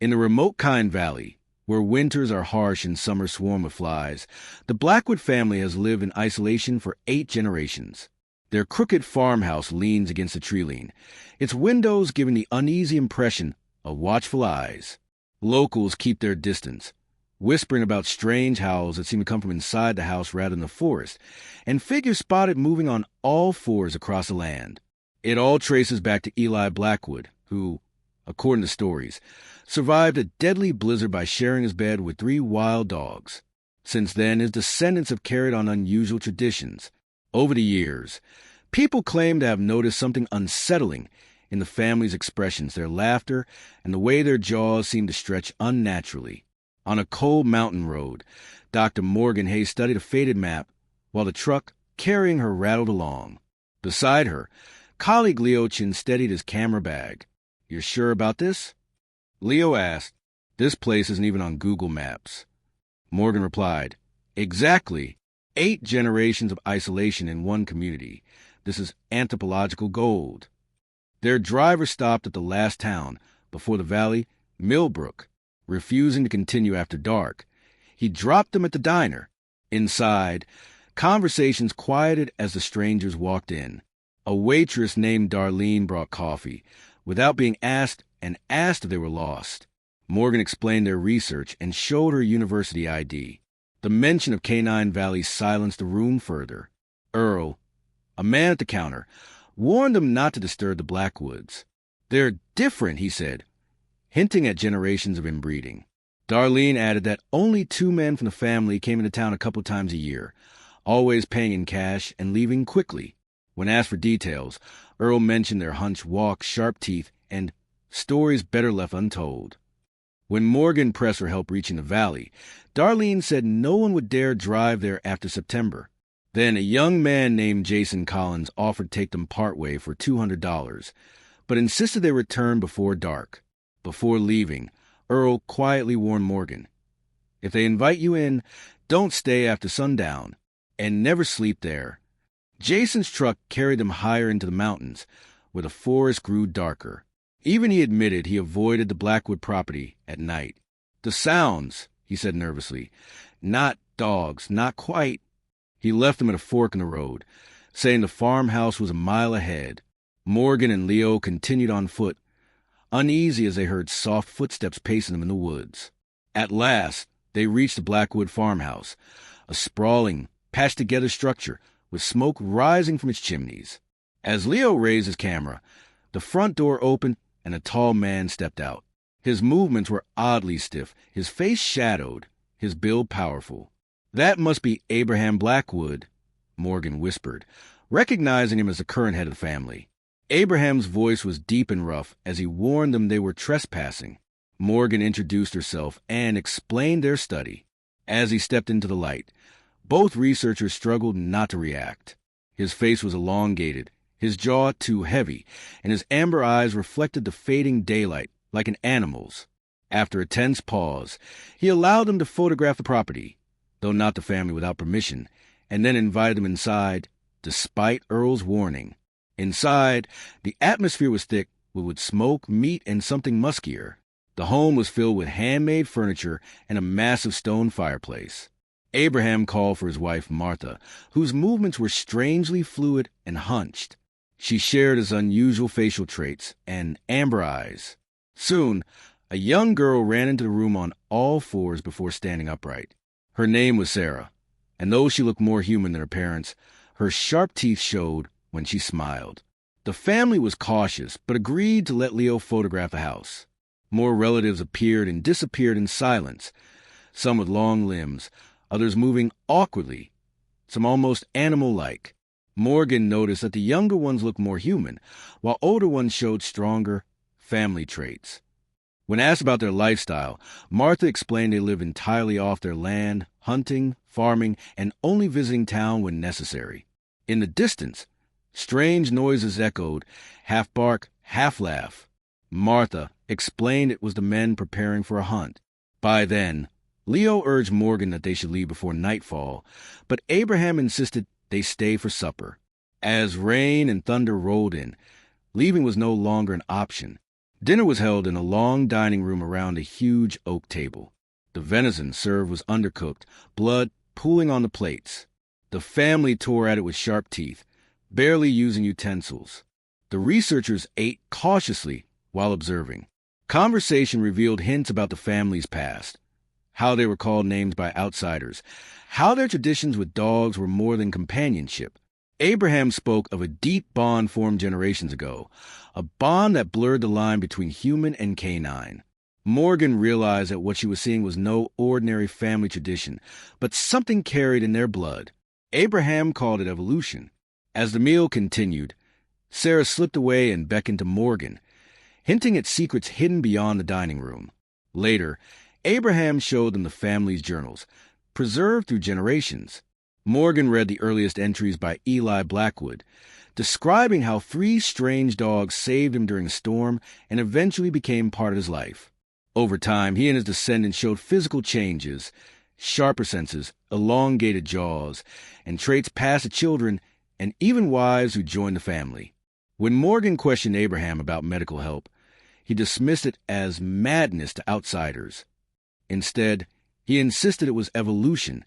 In the remote Kine Valley, where winters are harsh and summers swarm with flies, the Blackwood family has lived in isolation for 8 generations. Their crooked farmhouse leans against a tree-line, its windows giving the uneasy impression of watchful eyes. Locals keep their distance, whispering about strange howls that seem to come from inside the house rather than the forest, and figures spotted moving on all fours across the land. It all traces back to Eli Blackwood, who, according to stories, survived a deadly blizzard by sharing his bed with 3 wild dogs. Since then, his descendants have carried on unusual traditions. Over the years, people claim to have noticed something unsettling in the family's expressions, their laughter, and the way their jaws seem to stretch unnaturally. On a cold mountain road, Dr. Morgan Hayes studied a faded map while the truck carrying her rattled along. Beside her, colleague Leo Chin steadied his camera bag. "You're sure about this?" Leo asked. "This place isn't even on Google Maps." Morgan replied, "Exactly. 8 generations of isolation in one community. This is anthropological gold." Their driver stopped at the last town before the valley, Millbrook, refusing to continue after dark. He dropped them at the diner. Inside, conversations quieted as the strangers walked in. A waitress named Darlene brought coffee, without being asked, and asked if they were lost. Morgan explained their research and showed her university ID. The mention of Canine Valley silenced the room further. Earl, a man at the counter, warned them not to disturb the Blackwoods. "They're different," he said, hinting at generations of inbreeding. Darlene added that only 2 men from the family came into town a couple times a year, always paying in cash and leaving quickly. When asked for details, Earl mentioned their hunched walk, sharp teeth, and stories better left untold. When Morgan pressed for help reaching the valley, Darlene said no one would dare drive there after September. Then a young man named Jason Collins offered to take them partway for $200, but insisted they return before dark. Before leaving, Earl quietly warned Morgan, "If they invite you in, don't stay after sundown, and never sleep there." Jason's truck carried them higher into the mountains, where the forest grew darker. Even he admitted he avoided the Blackwood property at night. "The sounds," he said nervously. "Not dogs, not quite." He left them at a fork in the road, saying the farmhouse was a mile ahead. Morgan and Leo continued on foot, uneasy as they heard soft footsteps pacing them in the woods. At last, they reached the Blackwood farmhouse, a sprawling, patched-together structure with smoke rising from its chimneys. As Leo raised his camera, the front door opened and a tall man stepped out. His movements were oddly stiff, his face shadowed, his build powerful. "That must be Abraham Blackwood," Morgan whispered, recognizing him as the current head of the family. Abraham's voice was deep and rough as he warned them they were trespassing. Morgan introduced herself and explained their study. As he stepped into the light, both researchers struggled not to react. His face was elongated, his jaw too heavy, and his amber eyes reflected the fading daylight like an animal's. After a tense pause, he allowed them to photograph the property, though not the family without permission, and then invited them inside, despite Earl's warning. Inside, the atmosphere was thick with smoke, meat, and something muskier. The home was filled with handmade furniture and a massive stone fireplace. Abraham called for his wife, Martha, whose movements were strangely fluid and hunched. She shared his unusual facial traits and amber eyes. Soon, a young girl ran into the room on all fours before standing upright. Her name was Sarah, and though she looked more human than her parents, her sharp teeth showed when she smiled. The family was cautious, but agreed to let Leo photograph the house. More relatives appeared and disappeared in silence, some with long limbs, others moving awkwardly, some almost animal-like. Morgan noticed that the younger ones looked more human, while older ones showed stronger family traits. When asked about their lifestyle, Martha explained they live entirely off their land, hunting, farming, and only visiting town when necessary. In the distance, strange noises echoed, half bark, half laugh. Martha explained it was the men preparing for a hunt. By then, Leo urged Morgan that they should leave before nightfall, but Abraham insisted they stay for supper. As rain and thunder rolled in, leaving was no longer an option. Dinner was held in a long dining room around a huge oak table. The venison served was undercooked, blood pooling on the plates. The family tore at it with sharp teeth, barely using utensils. The researchers ate cautiously while observing. Conversation revealed hints about the family's past, how they were called names by outsiders, how their traditions with dogs were more than companionship. Abraham spoke of a deep bond formed generations ago, a bond that blurred the line between human and canine. Morgan realized that what she was seeing was no ordinary family tradition, but something carried in their blood. Abraham called it evolution. As the meal continued, Sarah slipped away and beckoned to Morgan, hinting at secrets hidden beyond the dining room. Later, Abraham showed them the family's journals, preserved through generations. Morgan read the earliest entries by Eli Blackwood, describing how 3 strange dogs saved him during a storm and eventually became part of his life. Over time, he and his descendants showed physical changes, sharper senses, elongated jaws, and traits passed to children and even wives who joined the family. When Morgan questioned Abraham about medical help, he dismissed it as madness to outsiders. Instead, he insisted it was evolution,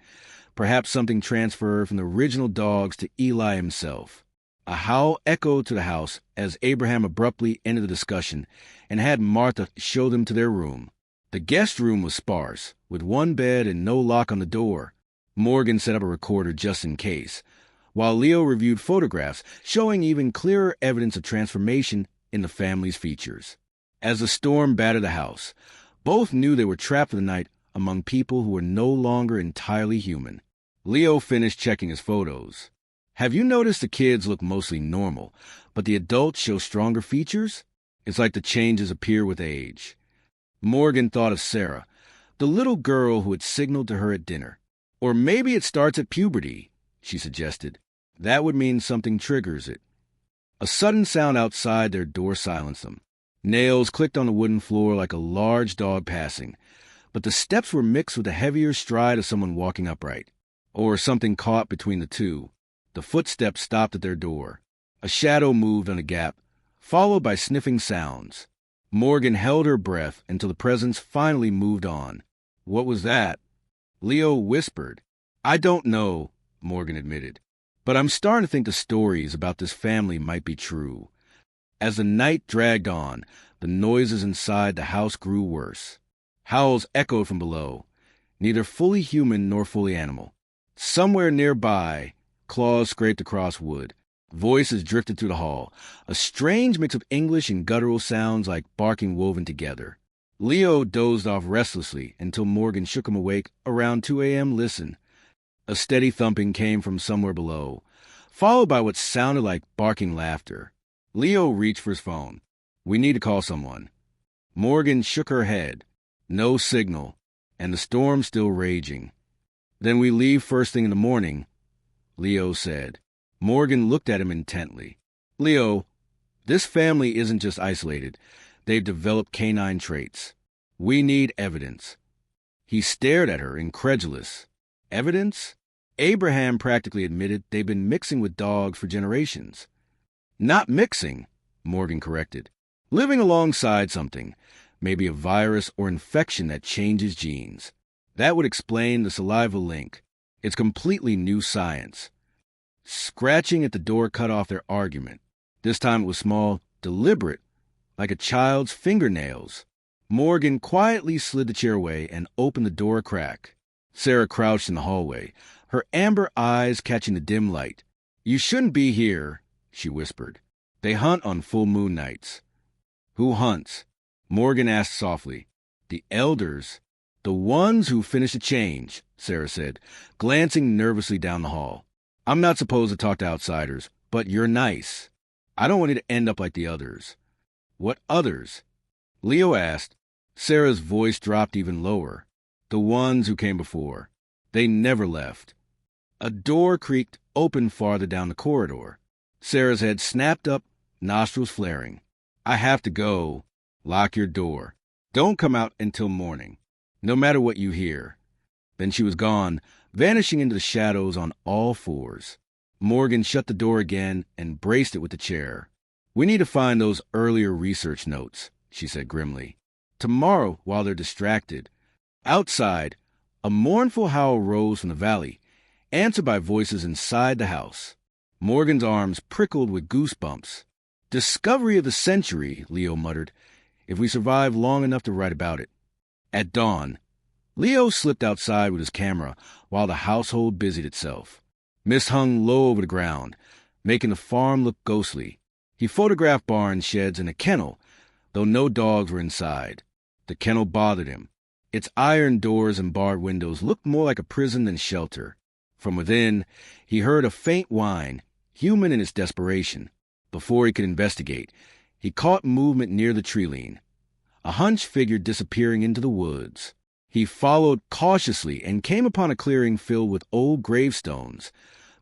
perhaps something transferred from the original dogs to Eli himself. A howl echoed to the house as Abraham abruptly ended the discussion and had Martha show them to their room. The guest room was sparse, with 1 bed and no lock on the door. Morgan set up a recorder just in case, while Leo reviewed photographs showing even clearer evidence of transformation in the family's features. As the storm battered the house, both knew they were trapped for the night among people who were no longer entirely human. Leo finished checking his photos. Have you noticed the kids look mostly normal, but the adults show stronger features? It's like the changes appear with age. Morgan thought of Sarah, the little girl who had signaled to her at dinner. Or maybe it starts at puberty, she suggested. That would mean something triggers it. A sudden sound outside their door silenced them. Nails clicked on the wooden floor like a large dog passing, but the steps were mixed with the heavier stride of someone walking upright. Or something caught between the two. The footsteps stopped at their door. A shadow moved on a gap, followed by sniffing sounds. Morgan held her breath until the presence finally moved on. What was that? Leo whispered. I don't know, Morgan admitted, but I'm starting to think the stories about this family might be true. As the night dragged on, the noises inside the house grew worse. Howls echoed from below, neither fully human nor fully animal. Somewhere nearby, claws scraped across wood. Voices drifted through the hall, a strange mix of English and guttural sounds like barking woven together. Leo dozed off restlessly until Morgan shook him awake around 2 a.m. Listen. A steady thumping came from somewhere below, followed by what sounded like barking laughter. Leo reached for his phone. We need to call someone. Morgan shook her head. No signal, and the storm still raging. Then we leave first thing in the morning, Leo said. Morgan looked at him intently. Leo, this family isn't just isolated. They've developed canine traits. We need evidence. He stared at her, incredulous. Evidence? Abraham practically admitted they've been mixing with dogs for generations. Not mixing, Morgan corrected. Living alongside something, maybe a virus or infection that changes genes. That would explain the saliva link. It's completely new science. Scratching at the door cut off their argument. This time it was small, deliberate, like a child's fingernails. Morgan quietly slid the chair away and opened the door a crack. Sarah crouched in the hallway, her amber eyes catching the dim light. You shouldn't be here, she whispered. They hunt on full moon nights. Who hunts? Morgan asked softly. The elders. The ones who finish a change, Sarah said, glancing nervously down the hall. I'm not supposed to talk to outsiders, but you're nice. I don't want you to end up like the others. What others? Leo asked. Sarah's voice dropped even lower. The ones who came before. They never left. A door creaked open farther down the corridor. Sarah's head snapped up, nostrils flaring. I have to go. Lock your door. Don't come out until morning, no matter what you hear. Then she was gone, vanishing into the shadows on all fours. Morgan shut the door again and braced it with the chair. We need to find those earlier research notes, she said grimly. Tomorrow, while they're distracted. Outside, a mournful howl rose from the valley, answered by voices inside the house. Morgan's arms prickled with goosebumps. Discovery of the century, Leo muttered, if we survive long enough to write about it. At dawn, Leo slipped outside with his camera while the household busied itself. Mist hung low over the ground, making the farm look ghostly. He photographed barns, sheds, and a kennel, though no dogs were inside. The kennel bothered him. Its iron doors and barred windows looked more like a prison than shelter. From within, he heard a faint whine, human in its desperation. Before he could investigate, he caught movement near the tree-line. A hunched figure disappearing into the woods. He followed cautiously and came upon a clearing filled with old gravestones,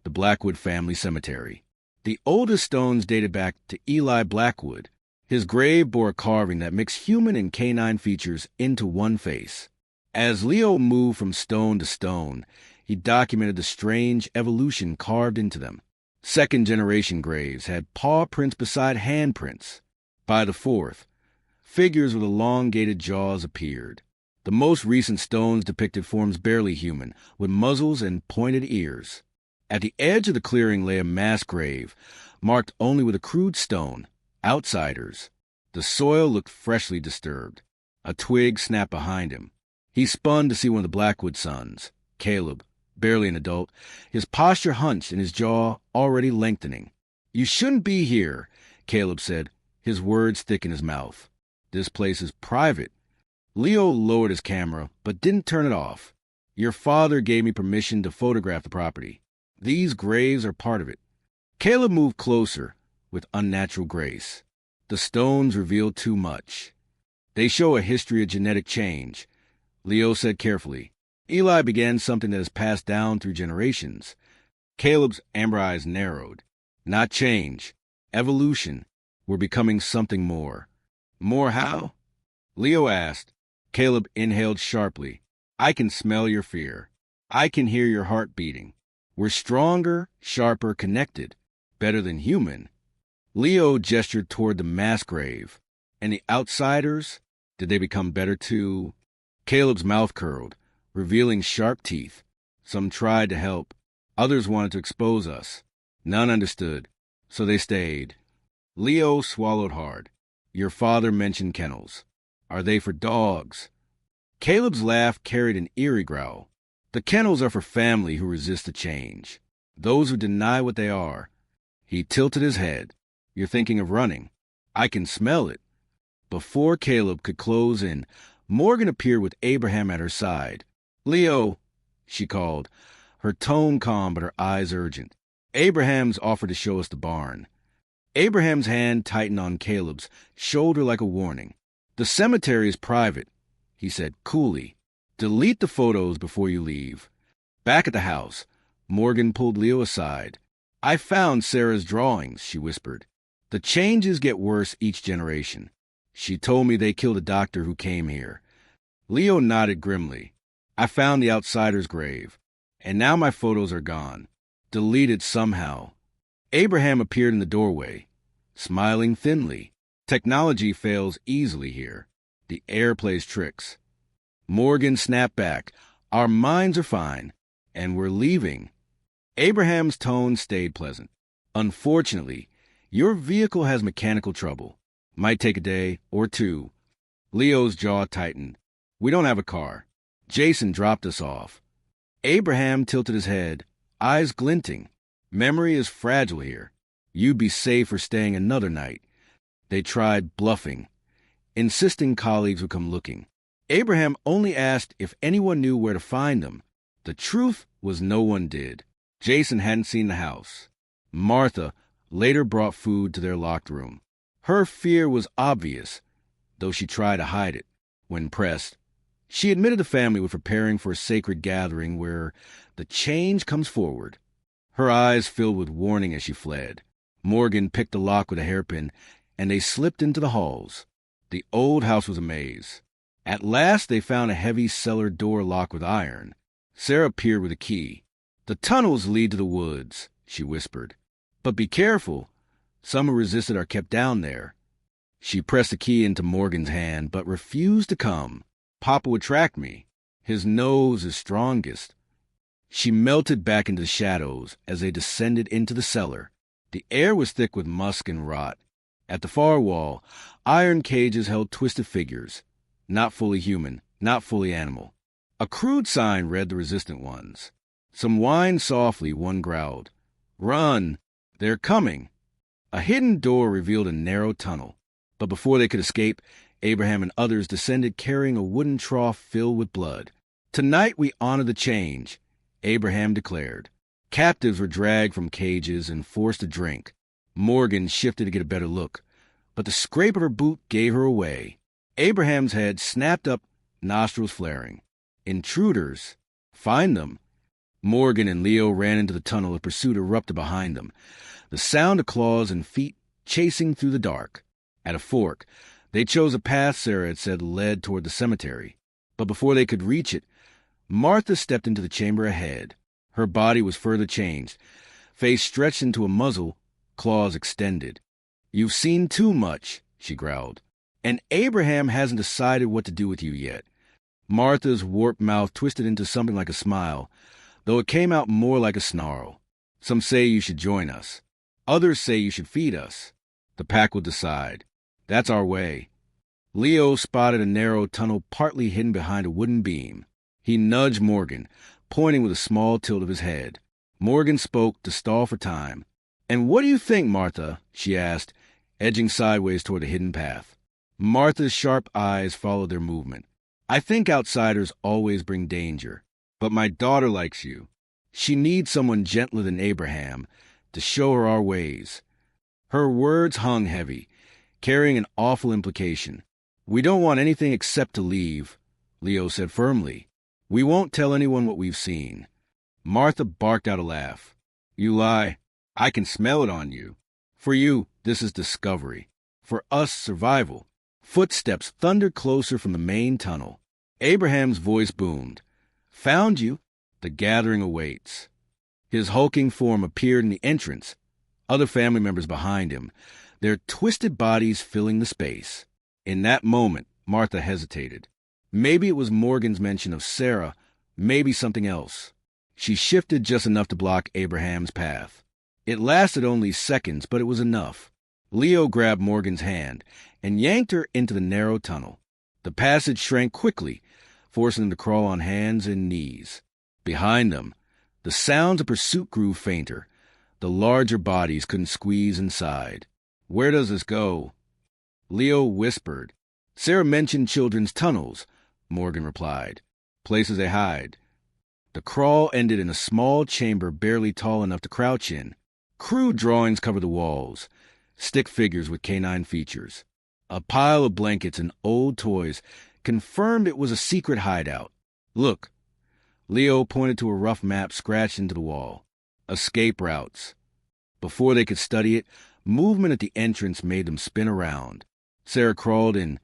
the Blackwood family cemetery. The oldest stones dated back to Eli Blackwood. His grave bore a carving that mixed human and canine features into one face. As Leo moved from stone to stone, he documented the strange evolution carved into them. Second-generation graves had paw prints beside handprints. By the fourth, figures with elongated jaws appeared. The most recent stones depicted forms barely human, with muzzles and pointed ears. At the edge of the clearing lay a mass grave, marked only with a crude stone. Outsiders. The soil looked freshly disturbed. A twig snapped behind him. He spun to see one of the Blackwood sons, Caleb, barely an adult, his posture hunched and his jaw already lengthening. "You shouldn't be here," Caleb said, his words thick in his mouth. "This place is private." Leo lowered his camera, but didn't turn it off. "Your father gave me permission to photograph the property. These graves are part of it." Caleb moved closer, with unnatural grace. The stones revealed too much. "They show a history of genetic change," Leo said carefully. "Eli began something that has passed down through generations." Caleb's amber eyes narrowed. "Not change. Evolution. We're becoming something more." "More how?" Leo asked. Caleb inhaled sharply. "I can smell your fear. I can hear your heart beating. We're stronger, sharper, connected. Better than human." Leo gestured toward the mass grave. "And the outsiders? Did they become better too?" Caleb's mouth curled, revealing sharp teeth. "Some tried to help. Others wanted to expose us. None understood, so they stayed." Leo swallowed hard. "Your father mentioned kennels. Are they for dogs?" Caleb's laugh carried an eerie growl. "The kennels are for family who resist the change. Those who deny what they are." He tilted his head. "You're thinking of running. I can smell it." Before Caleb could close in, Morgan appeared with Abraham at her side. "Leo," she called, her tone calm but her eyes urgent. "Abraham's offered to show us the barn." Abraham's hand tightened on Caleb's shoulder like a warning. "The cemetery is private," he said coolly. "Delete the photos before you leave." Back at the house, Morgan pulled Leo aside. "I found Sarah's drawings," she whispered. "The changes get worse each generation. She told me they killed a doctor who came here." Leo nodded grimly. "I found the outsider's grave, and now my photos are gone. Deleted somehow." Abraham appeared in the doorway, smiling thinly. "Technology fails easily here. The air plays tricks." Morgan snapped back. "Our minds are fine, and we're leaving." Abraham's tone stayed pleasant. "Unfortunately, your vehicle has mechanical trouble. Might take a day or two." Leo's jaw tightened. "We don't have a car. Jason dropped us off." Abraham tilted his head, eyes glinting. "Memory is fragile here. You'd be safe for staying another night." They tried bluffing, insisting colleagues would come looking. Abraham only asked if anyone knew where to find them. The truth was no one did. Jason hadn't seen the house. Martha later brought food to their locked room. Her fear was obvious, though she tried to hide it. When pressed, she admitted the family was preparing for a sacred gathering where the change comes forward. Her eyes filled with warning as she fled. Morgan picked the lock with a hairpin, and they slipped into the halls. The old house was a maze. At last they found a heavy cellar door locked with iron. Sarah peered with a key. "The tunnels lead to the woods," she whispered. "But be careful. Some who resisted are kept down there." She pressed the key into Morgan's hand, but refused to come. Papa would track me. His nose is strongest. She melted back into the shadows as they descended into the cellar. The air was thick with musk and rot. At the far wall, iron cages held twisted figures. Not fully human, not fully animal. A crude sign read the resistant ones. Some whined softly, one growled. "Run! They're coming!" A hidden door revealed a narrow tunnel. But before they could escape, Abraham and others descended carrying a wooden trough filled with blood. "Tonight we honor the change," Abraham declared. Captives were dragged from cages and forced to drink. Morgan shifted to get a better look, but the scrape of her boot gave her away. Abraham's head snapped up, nostrils flaring. Intruders. Find them. Morgan and Leo ran into the tunnel as pursuit erupted behind them, the sound of claws and feet chasing through the dark. At a fork, they chose a path Sarah had said led toward the cemetery. But before they could reach it, Martha stepped into the chamber ahead. Her body was further changed, face stretched into a muzzle, claws extended. "You've seen too much," she growled. "And Abraham hasn't decided what to do with you yet." Martha's warped mouth twisted into something like a smile, though it came out more like a snarl. "Some say you should join us. Others say you should feed us. The pack will decide. That's our way." Leo spotted a narrow tunnel partly hidden behind a wooden beam. He nudged Morgan, pointing with a small tilt of his head. Morgan spoke to stall for time. "And what do you think, Martha?" she asked, edging sideways toward the hidden path. Martha's sharp eyes followed their movement. "I think outsiders always bring danger, but my daughter likes you. She needs someone gentler than Abraham to show her our ways." Her words hung heavy, carrying an awful implication. "We don't want anything except to leave," Leo said firmly. "We won't tell anyone what we've seen." Martha barked out a laugh. "You lie. I can smell it on you. For you, this is discovery. For us, survival." Footsteps thundered closer from the main tunnel. Abraham's voice boomed. "Found you. The gathering awaits." His hulking form appeared in the entrance, other family members behind him, their twisted bodies filling the space. In that moment, Martha hesitated. Maybe it was Morgan's mention of Sarah, maybe something else. She shifted just enough to block Abraham's path. It lasted only seconds, but it was enough. Leo grabbed Morgan's hand and yanked her into the narrow tunnel. The passage shrank quickly, forcing them to crawl on hands and knees. Behind them, the sounds of pursuit grew fainter. The larger bodies couldn't squeeze inside. "Where does this go?" Leo whispered. "Sarah mentioned children's tunnels," Morgan replied. "Places they hide." The crawl ended in a small chamber barely tall enough to crouch in. Crude drawings covered the walls, stick figures with canine features. A pile of blankets and old toys confirmed it was a secret hideout. "Look." Leo pointed to a rough map scratched into the wall. "Escape routes." Before they could study it, movement at the entrance made them spin around. Sarah crawled in,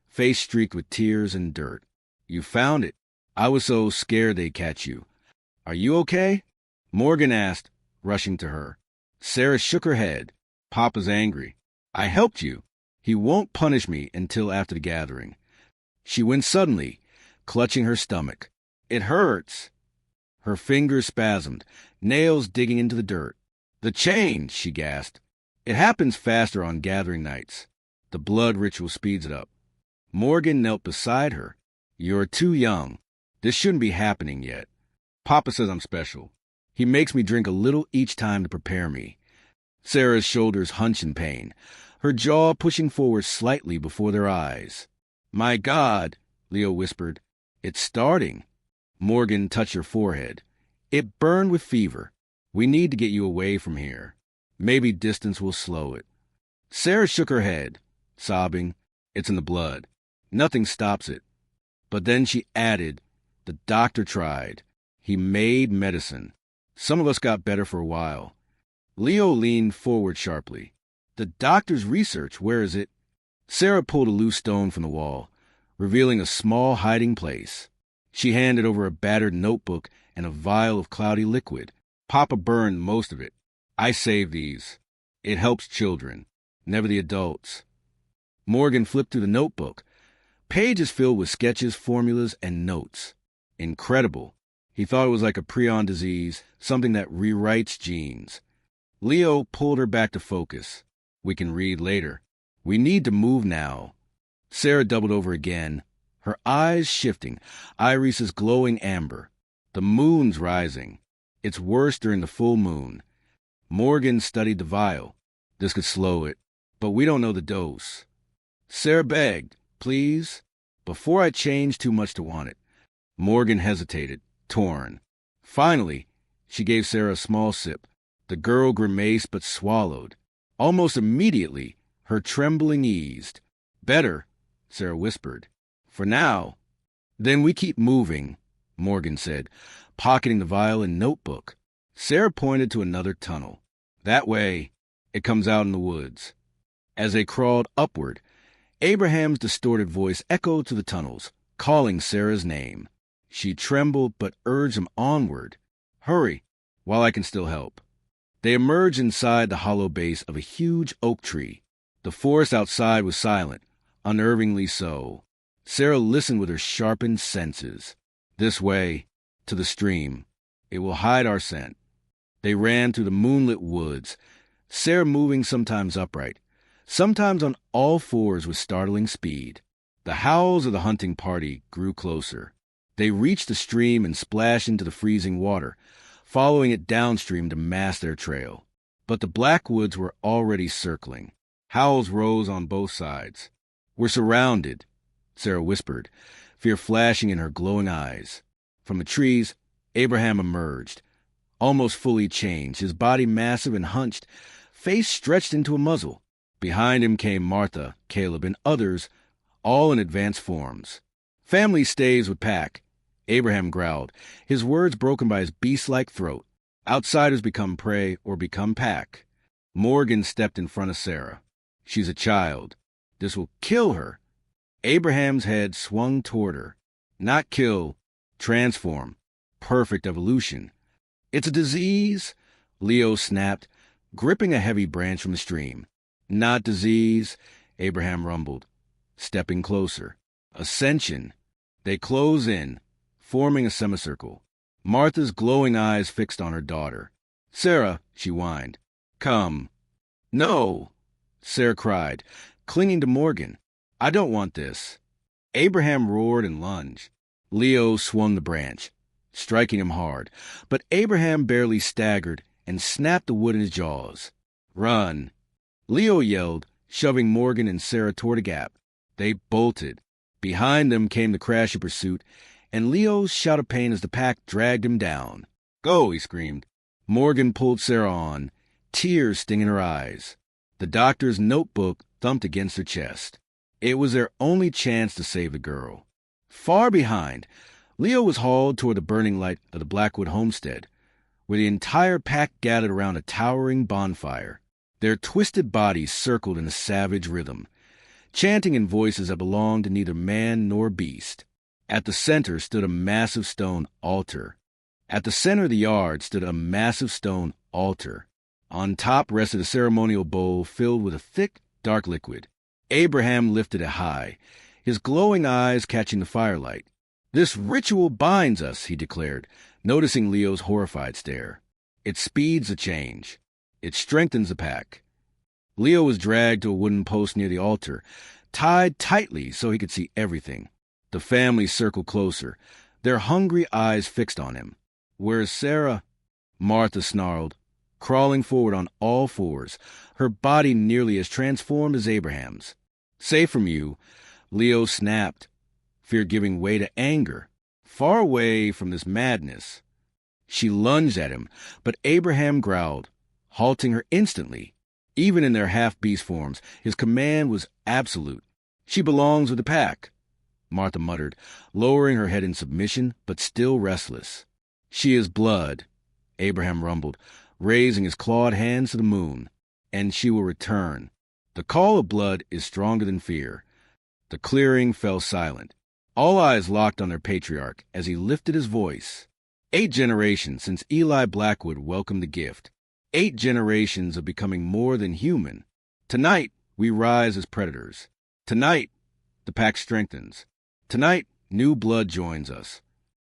face streaked with tears and dirt. "You found it. I was so scared they'd catch you. Are you okay?" Morgan asked, rushing to her. Sarah shook her head. "Papa's angry. I helped you. He won't punish me until after the gathering." She winced suddenly, clutching her stomach. "It hurts." Her fingers spasmed, nails digging into the dirt. "The change," she gasped. "It happens faster on gathering nights. The blood ritual speeds it up." Morgan knelt beside her. "You're too young. This shouldn't be happening yet. Papa says I'm special. He makes me drink a little each time to prepare me." Sarah's shoulders hunched in pain, her jaw pushing forward slightly before their eyes. "My God," Leo whispered. "It's starting." Morgan touched her forehead. "It burned with fever. We need to get you away from here. Maybe distance will slow it." Sarah shook her head, sobbing. "It's in the blood. Nothing stops it." But then she added, "The doctor tried. He made medicine. Some of us got better for a while." Leo leaned forward sharply. "The doctor's research, where is it?" Sarah pulled a loose stone from the wall, revealing a small hiding place. She handed over a battered notebook and a vial of cloudy liquid. "Papa burned most of it. I saved these. It helps children, never the adults." Morgan flipped through the notebook. Pages filled with sketches, formulas, and notes. Incredible. He thought it was like a prion disease, something that rewrites genes. Leo pulled her back to focus. We can read later. We need to move now. Sarah doubled over again, her eyes shifting, irises glowing amber. The moon's rising. It's worse during the full moon. Morgan studied the vial. This could slow it, but we don't know the dose. Sarah begged, please, before I change too much to want it. Morgan hesitated, torn. Finally, she gave Sarah a small sip. The girl grimaced but swallowed. Almost immediately, her trembling eased. Better, Sarah whispered. For now. Then we keep moving, Morgan said, pocketing the vial and notebook. Sarah pointed to another tunnel. That way, it comes out in the woods. As they crawled upward, Abraham's distorted voice echoed to the tunnels, calling Sarah's name. She trembled but urged him onward. Hurry, while I can still help. They emerged inside the hollow base of a huge oak tree. The forest outside was silent, unnervingly so. Sarah listened with her sharpened senses. This way, to the stream. It will hide our scent. They ran through the moonlit woods, Sarah moving sometimes upright, sometimes on all fours with startling speed. The howls of the hunting party grew closer. They reached the stream and splashed into the freezing water, following it downstream to mask their trail. But the Blackwoods were already circling. Howls rose on both sides. We're surrounded, Sarah whispered, fear flashing in her glowing eyes. From the trees, Abraham emerged, almost fully changed, his body massive and hunched, face stretched into a muzzle. Behind him came Martha, Caleb, and others, all in advanced forms. Family stays with pack, Abraham growled, his words broken by his beast-like throat. Outsiders become prey or become pack. Morgan stepped in front of Sarah. She's a child. This will kill her. Abraham's head swung toward her. Not kill, transform. Perfect evolution. It's a disease, Leo snapped, gripping a heavy branch from the stream. Not disease, Abraham rumbled, stepping closer. Ascension. They close in, forming a semicircle. Martha's glowing eyes fixed on her daughter. Sarah, she whined. Come. No, Sarah cried, clinging to Morgan. I don't want this. Abraham roared and lunged. Leo swung the branch, striking him hard, but Abraham barely staggered and snapped the wood in his jaws. Run. Leo yelled, shoving Morgan and Sarah toward a gap. They bolted. Behind them came the crash of pursuit, and Leo's shout of pain as the pack dragged him down. Go, he screamed. Morgan pulled Sarah on, tears stinging her eyes. The doctor's notebook thumped against her chest. It was their only chance to save the girl. Far behind, Leo was hauled toward the burning light of the Blackwood homestead, where the entire pack gathered around a towering bonfire. Their twisted bodies circled in a savage rhythm, chanting in voices that belonged to neither man nor beast. At the center stood a massive stone altar. At the center of the yard stood a massive stone altar. On top rested a ceremonial bowl filled with a thick, dark liquid. Abraham lifted it high, his glowing eyes catching the firelight. This ritual binds us, he declared, noticing Leo's horrified stare. It speeds the change. It strengthens the pack. Leo was dragged to a wooden post near the altar, tied tightly so he could see everything. The family circled closer, their hungry eyes fixed on him. Where's Sarah? Martha snarled, crawling forward on all fours, her body nearly as transformed as Abraham's. Safe from you, Leo snapped, fear giving way to anger. Far away from this madness. She lunged at him, but Abraham growled, halting her instantly. Even in their half-beast forms, his command was absolute. She belongs with the pack, Martha muttered, lowering her head in submission, but still restless. She is blood, Abraham rumbled, raising his clawed hands to the moon. And she will return. The call of blood is stronger than fear. The clearing fell silent. All eyes locked on their patriarch as he lifted his voice. 8 generations since Eli Blackwood welcomed the gift. 8 generations of becoming more than human. Tonight, we rise as predators. Tonight, the pack strengthens. Tonight, new blood joins us.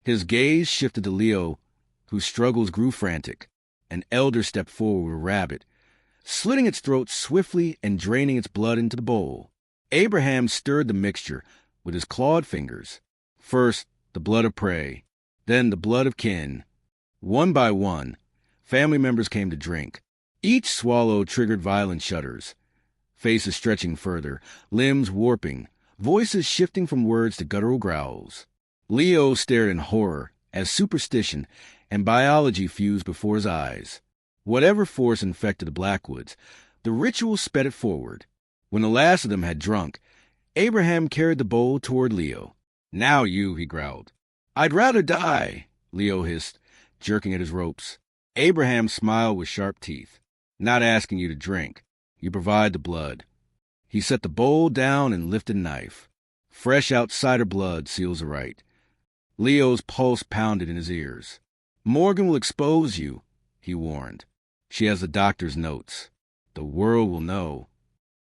His gaze shifted to Leo, whose struggles grew frantic. An elder stepped forward with a rabbit, slitting its throat swiftly and draining its blood into the bowl. Abraham stirred the mixture with his clawed fingers. First, the blood of prey, then the blood of kin. One by one, family members came to drink. Each swallow triggered violent shudders, faces stretching further, limbs warping, voices shifting from words to guttural growls. Leo stared in horror as superstition and biology fused before his eyes. Whatever force infected the Blackwoods, the ritual sped it forward. When the last of them had drunk, Abraham carried the bowl toward Leo. "Now you," he growled. "I'd rather die," Leo hissed, jerking at his ropes. Abraham smiled with sharp teeth. "Not asking you to drink. You provide the blood." He set the bowl down and lifted a knife. Fresh outsider blood seals the rite. Leo's pulse pounded in his ears. "Morgan will expose you," he warned. "She has the doctor's notes. The world will know."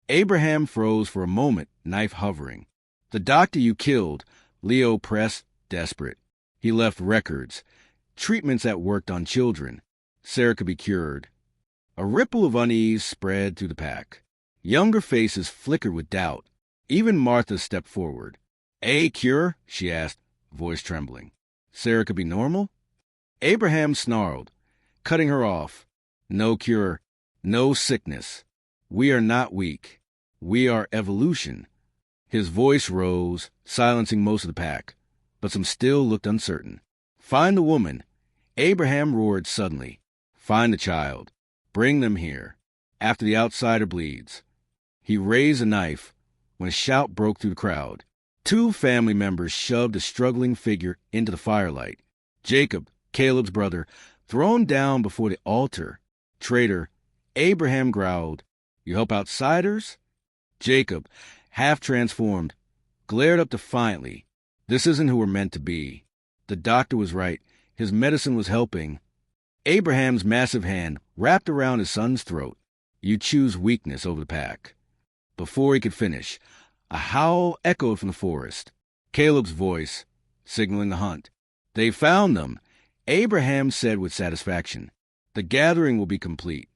Abraham froze for a moment, knife hovering. "The doctor you killed," Leo pressed, desperate. "He left records, treatments that worked on children. Sarah could be cured." A ripple of unease spread through the pack. Younger faces flickered with doubt. Even Martha stepped forward. "A cure?" she asked, voice trembling. "Sarah could be normal?" Abraham snarled, cutting her off. "No cure, no sickness. We are not weak. We are evolution." His voice rose, silencing most of the pack, but some still looked uncertain. "Find the woman," Abraham roared suddenly. "Find the child. Bring them here. After the outsider bleeds." He raised a knife when a shout broke through the crowd. Two family members shoved a struggling figure into the firelight. Jacob, Caleb's brother, thrown down before the altar. "Traitor," Abraham growled. "You help outsiders?" Jacob, half transformed, glared up defiantly. "This isn't who we're meant to be." The doctor was right. His medicine was helping. Abraham's massive hand wrapped around his son's throat. "You choose weakness over the pack." Before he could finish, a howl echoed from the forest. Caleb's voice, signaling the hunt. "They found them," Abraham said with satisfaction. "The gathering will be complete."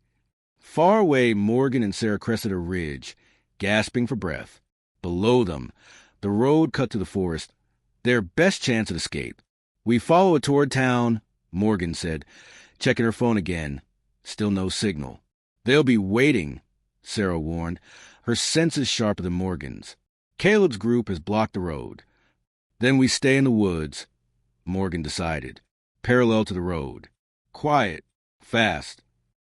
Far away, Morgan and Sarah crested a ridge, gasping for breath. Below them, the road cut to the forest, their best chance of escape. "We follow it toward town," Morgan said, checking her phone again. Still no signal. "They'll be waiting," Sarah warned, her senses sharper than Morgan's. "Caleb's group has blocked the road." "Then we stay in the woods," Morgan decided, parallel to the road. Quiet, fast.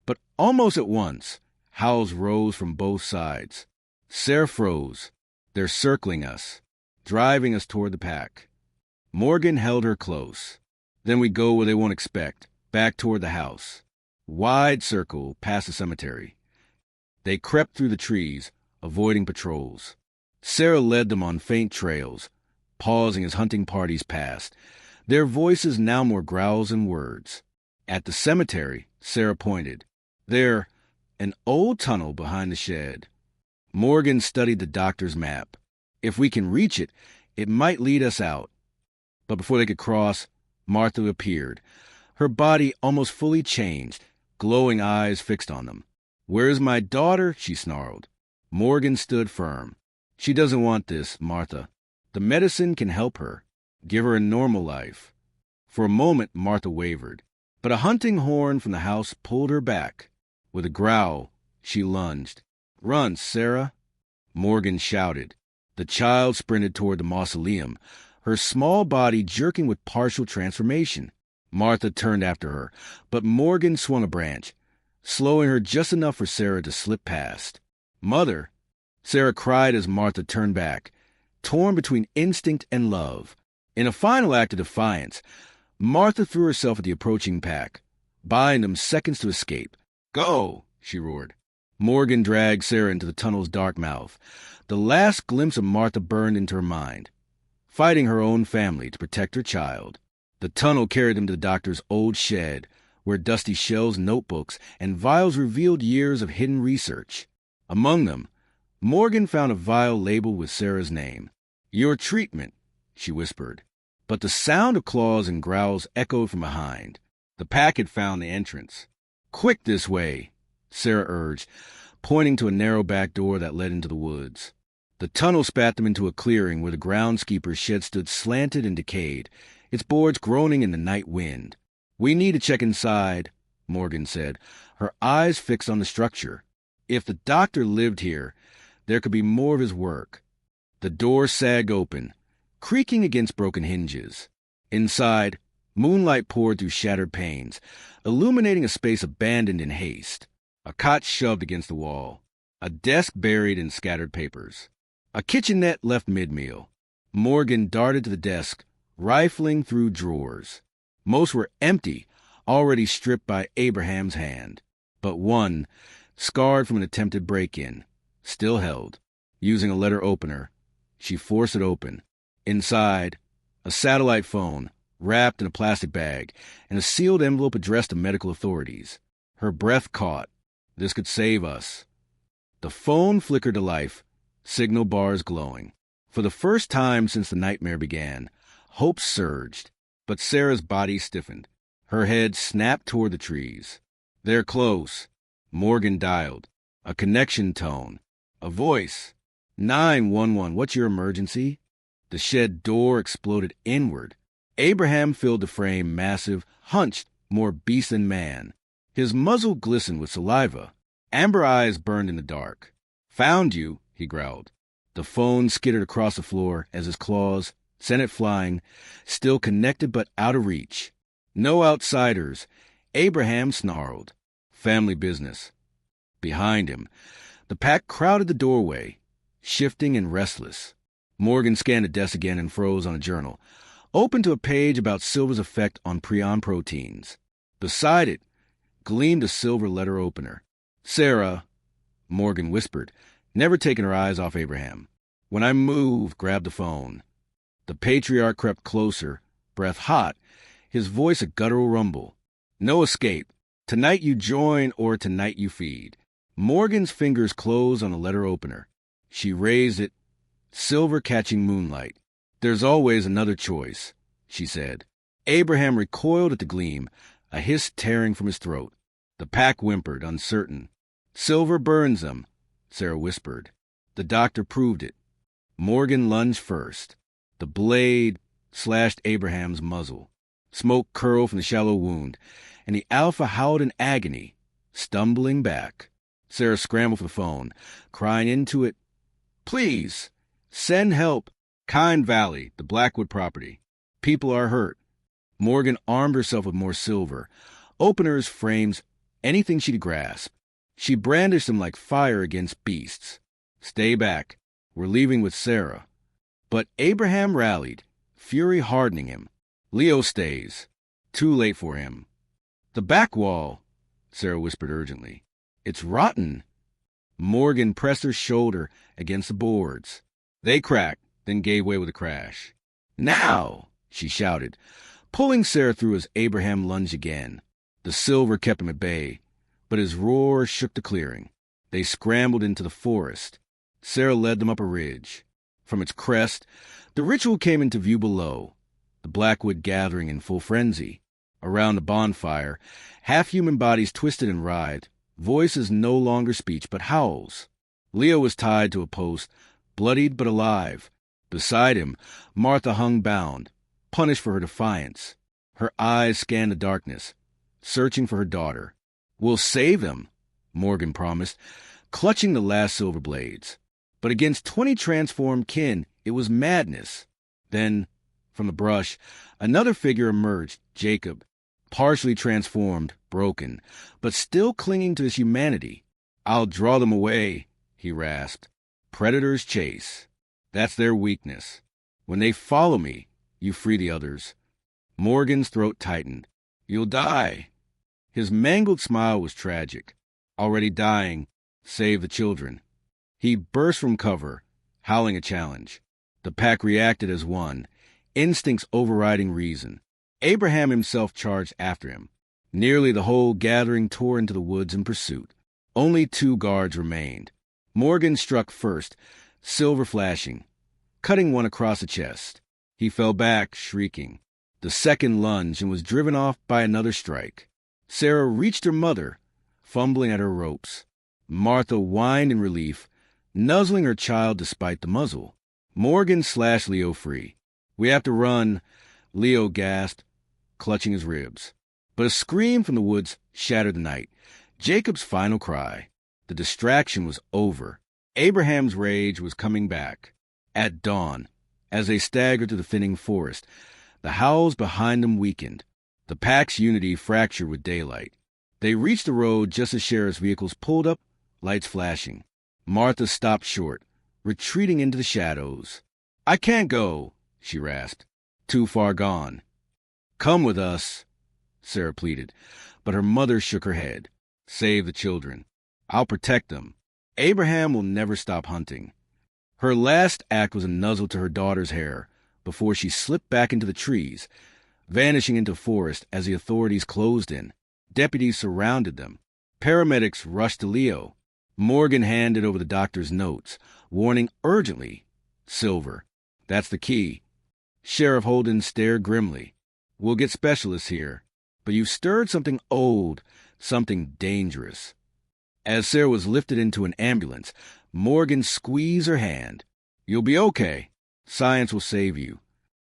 But almost at once, howls rose from both sides. Sarah froze. "They're circling us, driving us toward the pack." Morgan held her close. "Then we go where they won't expect, back toward the house." Wide circle past the cemetery. They crept through the trees, avoiding patrols. Sarah led them on faint trails, pausing as hunting parties passed, their voices now more growls than words. At the cemetery, Sarah pointed. "There, an old tunnel behind the shed." Morgan studied the doctor's map. "If we can reach it, it might lead us out." But before they could cross, Martha appeared, her body almost fully changed, glowing eyes fixed on them. "Where's my daughter?" she snarled. Morgan stood firm. "She doesn't want this, Martha. The medicine can help her. Give her a normal life." For a moment, Martha wavered, but a hunting horn from the house pulled her back. With a growl, she lunged. "Run, Sarah!" Morgan shouted. The child sprinted toward the mausoleum, her small body jerking with partial transformation. Martha turned after her, but Morgan swung a branch, slowing her just enough for Sarah to slip past. "Mother!" Sarah cried as Martha turned back, torn between instinct and love. In a final act of defiance, Martha threw herself at the approaching pack, buying them seconds to escape. "Go!" she roared. Morgan dragged Sarah into the tunnel's dark mouth. The last glimpse of Martha burned into her mind, fighting her own family to protect her child. The tunnel carried them to the doctor's old shed, where dusty shelves, notebooks, and vials revealed years of hidden research. Among them, Morgan found a vial labeled with Sarah's name. "Your treatment," she whispered. But the sound of claws and growls echoed from behind. The pack had found the entrance. "Quick this way," Sarah urged, pointing to a narrow back door that led into the woods. The tunnel spat them into a clearing where the groundskeeper's shed stood slanted and decayed, its boards groaning in the night wind. "We need to check inside," Morgan said, her eyes fixed on the structure. If the doctor lived here, there could be more of his work. The door sagged open, creaking against broken hinges. Inside, moonlight poured through shattered panes, illuminating a space abandoned in haste. A cot shoved against the wall, a desk buried in scattered papers, a kitchenette left mid-meal. Morgan darted to the desk, rifling through drawers. Most were empty, already stripped by Abraham's hand. But one, scarred from an attempted break-in, still held. Using a letter opener, she forced it open. Inside, a satellite phone, wrapped in a plastic bag, and a sealed envelope addressed to medical authorities. Her breath caught. This could save us. The phone flickered to life, signal bars glowing. For the first time since the nightmare began, hope surged, but Sarah's body stiffened. Her head snapped toward the trees. "They're close." Morgan dialed. A connection tone. A voice. 911, what's your emergency? The shed door exploded inward. Abraham filled the frame, massive, hunched, more beast than man. His muzzle glistened with saliva. Amber eyes burned in the dark. "Found you," he growled. The phone skittered across the floor as his claws sent it flying, still connected but out of reach. "No outsiders," Abraham snarled. "Family business." Behind him, the pack crowded the doorway, shifting and restless. Morgan scanned the desk again and froze on a journal, open to a page about silver's effect on prion proteins. Beside it gleamed a silver letter opener. "Sarah," Morgan whispered, never taking her eyes off Abraham. "When I move, grab the phone." The patriarch crept closer, breath hot, his voice a guttural rumble. "No escape. Tonight you join or tonight you feed." Morgan's fingers closed on the letter opener. She raised it, silver catching moonlight. "There's always another choice," she said. Abraham recoiled at the gleam, a hiss tearing from his throat. The pack whimpered, uncertain. "Silver burns them," Sarah whispered. The doctor proved it. Morgan lunged first. The blade slashed Abraham's muzzle. Smoke curled from the shallow wound, and the alpha howled in agony, stumbling back. Sarah scrambled for the phone, crying into it, "Please, send help. Kind Valley, the Blackwood property. People are hurt." Morgan armed herself with more silver, openers, frames, anything she could grasp. She brandished them like fire against beasts. "Stay back. We're leaving with Sarah." But Abraham rallied, fury hardening him. "Leo stays. Too late for him." "The back wall," Sarah whispered urgently. "It's rotten." Morgan pressed her shoulder against the boards. They cracked, then gave way with a crash. "Now!" she shouted, pulling Sarah through as Abraham lunged again. The silver kept him at bay, but his roar shook the clearing. They scrambled into the forest. Sarah led them up a ridge. From its crest, the ritual came into view below, the Blackwood gathering in full frenzy. Around the bonfire, half-human bodies twisted and writhed, voices no longer speech but howls. Leo was tied to a post, bloodied but alive. Beside him, Martha hung bound, punished for her defiance. Her eyes scanned the darkness, searching for her daughter. "We'll save them," Morgan promised, clutching the last silver blades. But against 20 transformed kin, it was madness. Then, from the brush, another figure emerged, Jacob, partially transformed, broken, but still clinging to his humanity. "I'll draw them away," he rasped. "Predators chase. That's their weakness. When they follow me, you free the others." Morgan's throat tightened. "You'll die." His mangled smile was tragic. "Already dying. Save the children." He burst from cover, howling a challenge. The pack reacted as one, instincts overriding reason. Abraham himself charged after him. Nearly the whole gathering tore into the woods in pursuit. Only 2 guards remained. Morgan struck first, silver flashing, cutting one across the chest. He fell back, shrieking. The second lunged and was driven off by another strike. Sarah reached her mother, fumbling at her ropes. Martha whined in relief, nuzzling her child despite the muzzle. Morgan slashed Leo free. "We have to run," Leo gasped, clutching his ribs. But a scream from the woods shattered the night. Jacob's final cry. The distraction was over. Abraham's rage was coming back. At dawn, as they staggered through the thinning forest, the howls behind them weakened. The pack's unity fractured with daylight. They reached the road just as sheriff's vehicles pulled up, lights flashing. Martha stopped short, retreating into the shadows. "I can't go," she rasped. "Too far gone." "Come with us," Sarah pleaded, but her mother shook her head. "Save the children. I'll protect them. Abraham will never stop hunting." Her last act was a nuzzle to her daughter's hair before she slipped back into the trees, vanishing into forest as the authorities closed in. Deputies surrounded them. Paramedics rushed to Leo. Morgan handed over the doctor's notes, warning urgently, "Silver. That's the key." Sheriff Holden stared grimly. "We'll get specialists here, but you've stirred something old, something dangerous." As Sarah was lifted into an ambulance, Morgan squeezed her hand. "You'll be okay. Science will save you."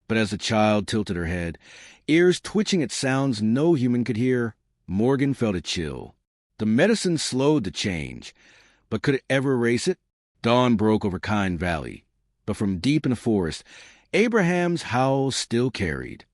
But as the child tilted her head, ears twitching at sounds no human could hear, Morgan felt a chill. The medicine slowed the change, but could it ever erase it? Dawn broke over Kine Valley, but from deep in the forest, Abraham's howls still carried.